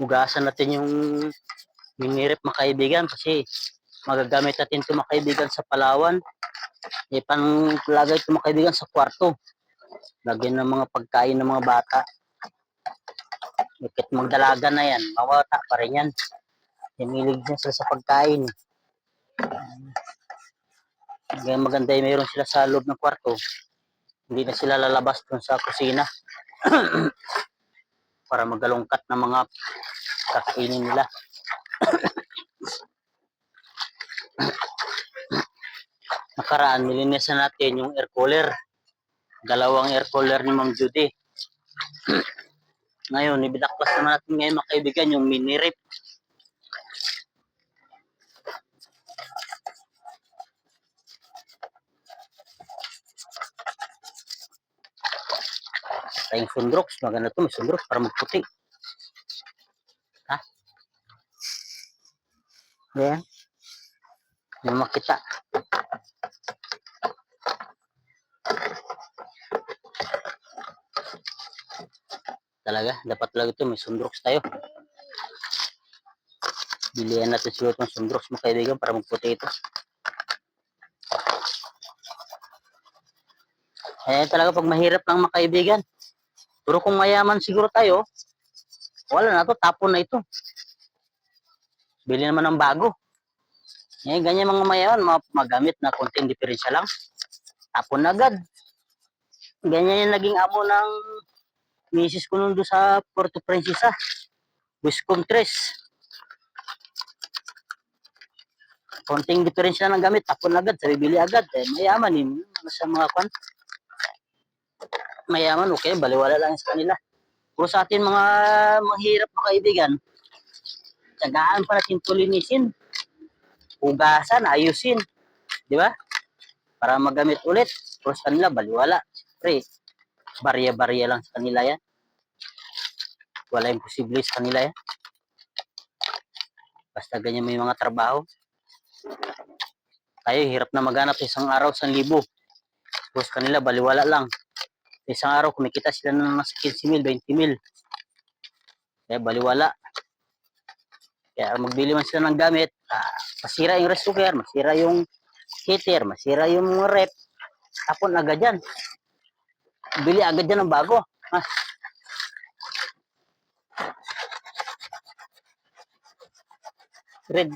Hugasan natin yung minirip mga kaibigan kasi magagamit natin ito mga kaibigan sa Palawan. Panlagay ito mga kaibigan sa kwarto. Lagyan ng mga pagkain ng mga bata. Bakit magdalaga na yan, mawata pa rin yan. Himilig niya sila sa pagkain. Kaya maganda yung mayroon sila sa loob ng kwarto. Hindi na sila lalabas dun sa kusina. Para magalungkat ng mga kakainin nila. Nakaraan, nilinisan natin yung air cooler. Dalawang air cooler ni Ma'am Judy. Ngayon, ibinaklas naman natin ngayon mga kaibigan yung mini rip. Tayong sundrox, maganda ito, may sundrox para magputi. Ha? Ayan. Yung makita. Talaga, dapat talaga ito, may sundrox tayo. Bilihan natin siguro itong sundrox mga kaibigan para magputi ito. Ayan talaga pag mahirap lang mga kaibigan. Pero kung mayaman siguro tayo, wala na to, tapon na ito. Bili naman ng bago. Eh, ganyan mga mayaman, magamit na konting diferensya lang. Tapon na agad. Ganyan yung naging amo ng misis ko nun doon sa Puerto Princesa. Wiscom 3. Konting diferensya ng gamit, tapon agad, sa bibili agad. Eh, mayaman yun. Sa mga kwan. Mayaman, okay, baliwala lang sa kanila. Kung sa atin mga mahirap mga kaibigan, tsagaan pa natin tulinisin. Hugasan, ayusin. Di ba? Para magamit ulit. Pero sa kanila, baliwala. Siyempre, barya-barya lang sa kanila yan. Wala imposible sa kanila yan. Basta ganyan may mga trabaho. Tayo, hirap na maghanap isang araw, 1,000. Tapos kanila, baliwala lang. Isang araw, kumikita sila ng mas 15,000, 20,000. Kaya baliwala. Kaya magbili man sila ng gamit, masira yung rice cooker, masira yung heater, masira yung rep, tapon agad yan. Bili agad yan ng bago. Red,